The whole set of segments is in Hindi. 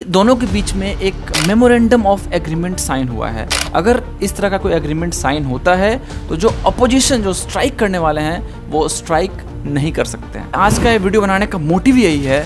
दोनों के बीच में एक मेमोरेंडम ऑफ एग्रीमेंट साइन हुआ है। अगर इस तरह का कोई एग्रीमेंट साइन होता है तो जो अपोजिशन जो स्ट्राइक करने वाले हैं वो स्ट्राइक नहीं कर सकते हैं। आज का ये वीडियो बनाने का मोटिव यही है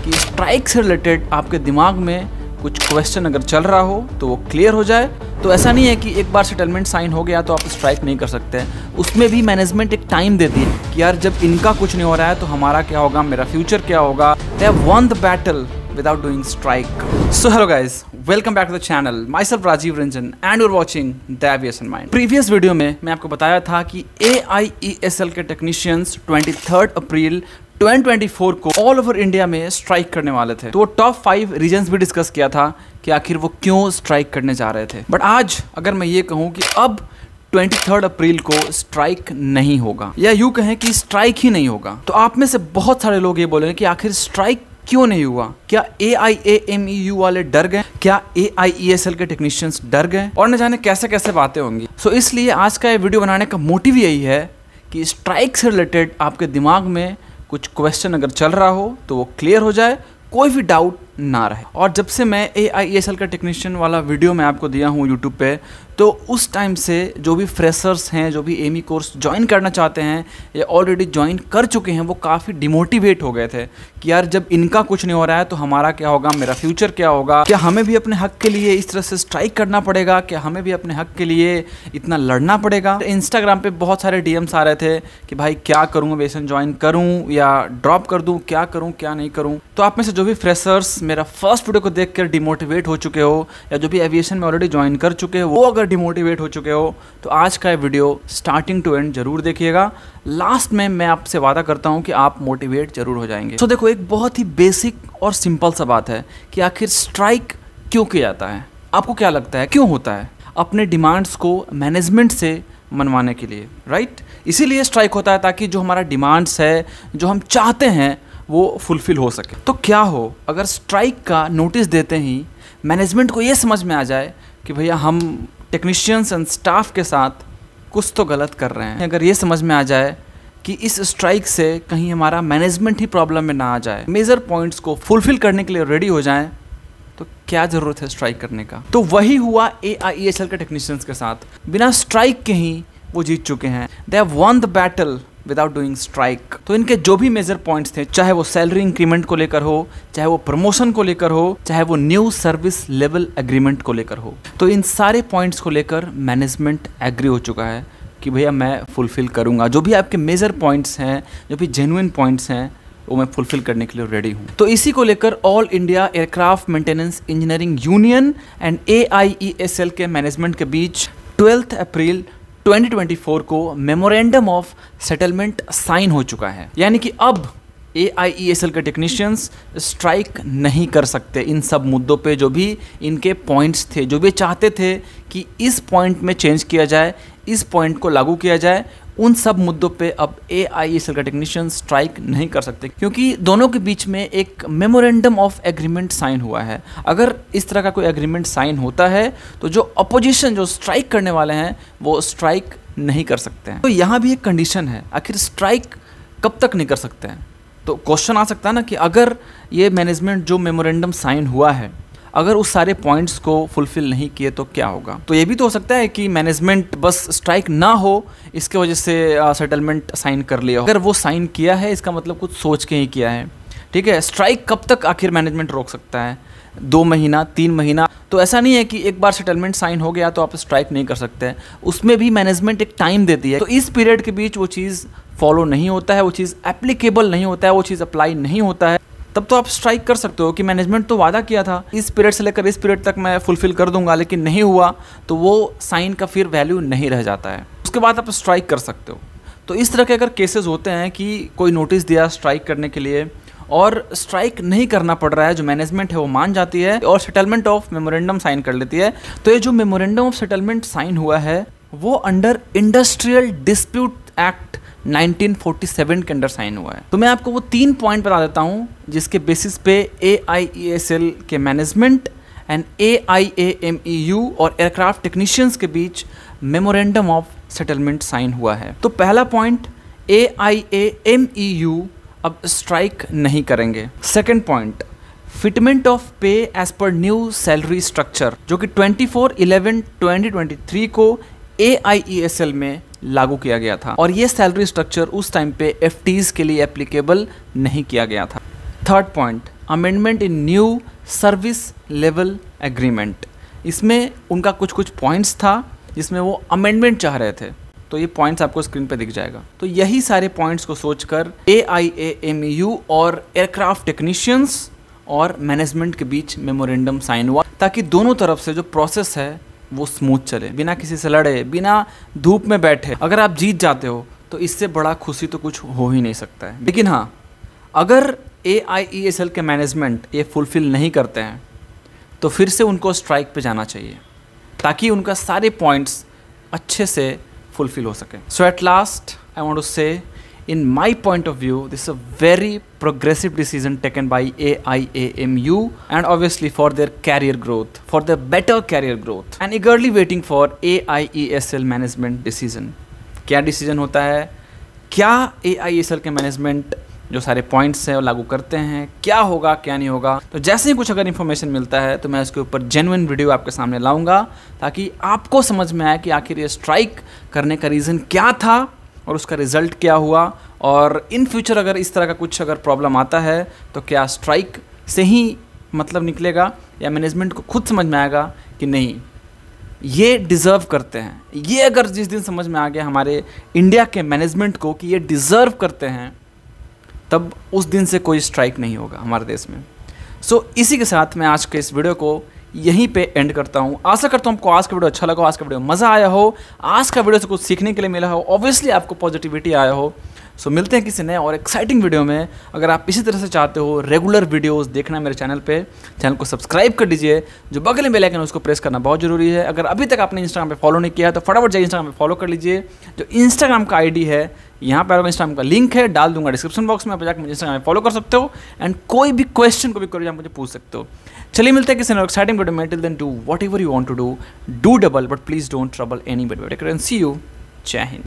कि स्ट्राइक से रिलेटेड आपके दिमाग में कुछ क्वेश्चन अगर चल रहा हो तो वो क्लियर हो जाए। तो ऐसा नहीं है कि एक बार सेटलमेंट साइन हो गया तो आप स्ट्राइक नहीं कर सकते हैं। उसमें भी मैनेजमेंट एक टाइम देती है कि यार जब इनका कुछ नहीं हो रहा है तो हमारा क्या होगा, मेरा फ्यूचर क्या होगा। They have one the battle without doing strike. So hello guys, welcome back to the channel. Myself Rajiv Ranjan and you're watching The Aviation Mind. Previous video में मैं आपको बताया था कि AIESL के टेक्नीशियंस 23 अप्रैल 2024 को ऑल ओवर इंडिया में स्ट्राइक करने वाले थे। तो वो टॉप 5 रीजन्स भी डिस्कस किया था कि आखिर वो क्यों स्ट्राइक करने जा रहे थे। बट आज अगर मैं ये कहूँ कि अब 23 अप्रैल को स्ट्राइक नहीं होगा या यूँ कहें कि स्ट्राइक ही नहीं होगा, तो आप में से बहुत सारे लोग ये बोलेंगे कि आखिर स्ट्राइक क्यों नहीं हुआ। क्या AIAMEU वाले डर गए, क्या AIESL के टेक्नीशियंस डर गए, और न जाने कैसे कैसे बातें होंगी। सो इसलिए आज का ये वीडियो बनाने का मोटिव यही है कि स्ट्राइक से रिलेटेड आपके दिमाग में कुछ क्वेश्चन अगर चल रहा हो तो वो क्लियर हो जाए, कोई भी डाउट ना रहे। और जब से मैं AIESL का टेक्नीशियन वाला वीडियो मैं आपको दिया हूँ यूट्यूब पे, तो उस टाइम से जो भी फ्रेशर्स हैं, जो भी एमी कोर्स ज्वाइन करना चाहते हैं या ऑलरेडी ज्वाइन कर चुके हैं, वो काफ़ी डिमोटिवेट हो गए थे कि यार जब इनका कुछ नहीं हो रहा है तो हमारा क्या होगा, मेरा फ्यूचर क्या होगा, क्या हमें भी अपने हक के लिए इस तरह से स्ट्राइक करना पड़ेगा, क्या हमें भी अपने हक के लिए इतना लड़ना पड़ेगा। इंस्टाग्राम पे बहुत सारे DMs आ रहे थे कि भाई क्या करूँ, एविएशन ज्वाइन करूँ या ड्रॉप कर दूँ, क्या करूँ क्या नहीं करूँ। तो आप में से जो भी फ्रेशर्स मेरा फर्स्ट वीडियो को देख कर डिमोटिवेट हो चुके हो या जो भी एविएशन में ऑलरेडी ज्वाइन कर चुके हो वो अगर डिमोटिवेट हो चुके हो, तो आज का ये वीडियो स्टार्टिंग टू एंड जरूर देखिएगा। लास्ट में मैं आपसे वादा करता हूं कि आप मोटिवेट जरूर हो जाएंगे। तो देखो, एक बहुत ही बेसिक और सिंपल सा बात है कि आखिर स्ट्राइक क्यों किया जाता है। आपको क्या लगता है क्यों होता है? अपने डिमांड्स को मैनेजमेंट से मनवाने के लिए, राइट? इसीलिए स्ट्राइक होता है ताकि जो हमारा डिमांड्स है, जो हम चाहते हैं, वो फुलफिल हो सके। तो क्या हो अगर स्ट्राइक का नोटिस देते ही मैनेजमेंट को ये समझ में आ जाए कि भैया हम टेक्नीशियंस एंड स्टाफ के साथ कुछ तो गलत कर रहे हैं। अगर ये समझ में आ जाए कि इस स्ट्राइक से कहीं हमारा मैनेजमेंट ही प्रॉब्लम में ना आ जाए, मेजर पॉइंट्स को फुलफिल करने के लिए रेडी हो जाएं, तो क्या ज़रूरत है स्ट्राइक करने का। तो वही हुआ AIESL के टेक्नीशियंस के साथ। बिना स्ट्राइक के ही वो जीत चुके हैं। They have one the battle without doing strike. तो इनके जो भी मेजर पॉइंट्स थे, चाहे वो सैलरी इंक्रीमेंट को लेकर हो, चाहे वो प्रमोशन को लेकर हो, चाहे वो न्यू सर्विस लेवल एग्रीमेंट को लेकर हो, तो इन सारे पॉइंट्स को लेकर मैनेजमेंट एग्री हो चुका है कि भैया मैं फुलफिल करूंगा। जो भी आपके मेजर पॉइंट्स हैं, जो भी जेन्युइन पॉइंट्स हैं, वो मैं फुलफिल करने के लिए रेडी हूँ। तो इसी को लेकर all India aircraft maintenance engineering union and AIESL के मैनेजमेंट के बीच 12 अप्रैल 2024 को मेमोरेंडम ऑफ सेटलमेंट साइन हो चुका है। यानी कि अब AIESL के टेक्नीशियंस स्ट्राइक नहीं कर सकते इन सब मुद्दों पे। जो भी इनके पॉइंट्स थे, जो भी चाहते थे कि इस पॉइंट में चेंज किया जाए, इस पॉइंट को लागू किया जाए, उन सब मुद्दों पे अब AIESL का टेक्नीशियन स्ट्राइक नहीं कर सकते, क्योंकि दोनों के बीच में एक मेमोरेंडम ऑफ एग्रीमेंट साइन हुआ है। अगर इस तरह का कोई एग्रीमेंट साइन होता है तो जो अपोजिशन जो स्ट्राइक करने वाले हैं वो स्ट्राइक नहीं कर सकते हैं। तो यहाँ भी एक कंडीशन है, आखिर स्ट्राइक कब तक नहीं कर सकते हैं। तो क्वेश्चन आ सकता है ना कि अगर ये मैनेजमेंट जो मेमोरेंडम साइन हुआ है, अगर उस सारे पॉइंट्स को फुलफिल नहीं किए तो क्या होगा। तो ये भी तो हो सकता है कि मैनेजमेंट बस स्ट्राइक ना हो इसके वजह से सेटलमेंट साइन कर लिया हो। अगर वो साइन किया है इसका मतलब कुछ सोच के ही किया है, ठीक है। स्ट्राइक कब तक आखिर मैनेजमेंट रोक सकता है? 2 महीना, 3 महीना? तो ऐसा नहीं है कि एक बार सेटलमेंट साइन हो गया तो आप स्ट्राइक नहीं कर सकते हैं। उसमें भी मैनेजमेंट एक टाइम देती है। तो इस पीरियड के बीच वो चीज़ फॉलो नहीं होता है, वो चीज़ एप्लीकेबल नहीं होता है, वो चीज़ अप्लाई नहीं होता है, तब तो आप स्ट्राइक कर सकते हो कि मैनेजमेंट तो वादा किया था इस पीरियड से लेकर इस पीरियड तक मैं फुलफिल कर दूंगा, लेकिन नहीं हुआ, तो वो साइन का फिर वैल्यू नहीं रह जाता है। उसके बाद आप स्ट्राइक कर सकते हो। तो इस तरह के अगर केसेस होते हैं कि कोई नोटिस दिया स्ट्राइक करने के लिए और स्ट्राइक नहीं करना पड़ रहा है, जो मैनेजमेंट है वो मान जाती है और सेटलमेंट ऑफ मेमोरेंडम साइन कर लेती है, तो ये जो मेमोरेंडम ऑफ सेटलमेंट साइन हुआ है वो अंडर इंडस्ट्रियल डिस्प्यूट एक्ट 1947 के अंडर साइन हुआ है। तो मैं आपको वो 3 पॉइंट बता देता हूँ जिसके बेसिस पे AIESL के मैनेजमेंट एंड AIAMEU और एयरक्राफ्ट टेक्नीशियंस के बीच मेमोरेंडम ऑफ सेटलमेंट साइन हुआ है। तो पहला पॉइंट, AIAMEU अब स्ट्राइक नहीं करेंगे। Second point, fitment of pay as per new salary structure, जो कि 24/11/2023 को AIESL में लागू किया गया था, और ये सैलरी स्ट्रक्चर उस टाइम पे FTs के लिए एप्लीकेबल नहीं किया गया था। Third point, amendment in new service level agreement. इसमें उनका कुछ पॉइंट्स था जिसमें वो अमेंडमेंट चाह रहे थे, तो ये पॉइंट्स आपको स्क्रीन पे दिख जाएगा। तो यही सारे पॉइंट्स को सोचकर AIAMU और एयरक्राफ्ट टेक्नीशियंस और मैनेजमेंट के बीच मेमोरेंडम साइन हुआ, ताकि दोनों तरफ से जो प्रोसेस है वो स्मूथ चले, बिना किसी से लड़े, बिना धूप में बैठे। अगर आप जीत जाते हो तो इससे बड़ा खुशी तो कुछ हो ही नहीं सकता है। लेकिन हाँ, अगर AIESL के मैनेजमेंट ये फुलफिल नहीं करते हैं तो फिर से उनको स्ट्राइक पे जाना चाहिए, ताकि उनका सारे पॉइंट्स अच्छे से फुलफिल हो सके। So at last I want to say, in my point of view, this is a very progressive decision taken by AIAMU, and obviously for their career growth, for their better career growth, and eagerly waiting for AIESL management decision। क्या डिसीजन होता है, क्या AIESL के मैनेजमेंट जो सारे पॉइंट्स हैं वो लागू करते हैं, क्या होगा क्या नहीं होगा। तो जैसे ही कुछ अगर इन्फॉर्मेशन मिलता है तो मैं इसके ऊपर जेन्युइन वीडियो आपके सामने लाऊंगा, ताकि आपको समझ में आए कि आखिर ये स्ट्राइक करने का रीज़न क्या था और उसका रिज़ल्ट क्या हुआ, और इन फ्यूचर अगर इस तरह का कुछ अगर प्रॉब्लम आता है तो क्या स्ट्राइक से ही मतलब निकलेगा, या मैनेजमेंट को खुद समझ में आएगा कि नहीं ये डिज़र्व करते हैं। ये अगर जिस दिन समझ में आ गया हमारे इंडिया के मैनेजमेंट को कि ये डिज़र्व करते हैं, तब उस दिन से कोई स्ट्राइक नहीं होगा हमारे देश में। सो इसी के साथ मैं आज के इस वीडियो को यहीं पे एंड करता हूँ। आशा करता हूँ आपको आज का वीडियो अच्छा लगा, आज का वीडियो मज़ा आया हो, आज का वीडियो से कुछ सीखने के लिए मिला हो, ऑब्वियसली आपको पॉजिटिविटी आया हो। सो मिलते हैं किसी नए और एक्साइटिंग वीडियो में। अगर आप इसी तरह से चाहते हो रेगुलर वीडियोस देखना मेरे चैनल पे, चैनल को सब्सक्राइब कर दीजिए, जो बगल में बेल आइकन है उसको प्रेस करना बहुत ज़रूरी है। अगर अभी तक आपने इंस्टाग्राम पे फॉलो नहीं किया है तो फटाफट जाइए इंस्टाग्राम पे फॉलो कर लीजिए। जो इंस्टाग्राम का ID है यहाँ पर इंस्टाग्राम का लिंक है, डाल दूंगा डिस्क्रिप्शन बॉक्स में, आप जाकर मुझे इंस्टाग्राम पे फॉलो कर सकते हो, एंड कोई भी क्वेश्चन को भी करो आप मुझे पूछ सकते हो। चलिए मिलते हैं किसी नए एक्साइटिंग वीडियो में। Till then do whatever you want to do, do double but please don't trouble anybody. Take care and see you. जय हिंद।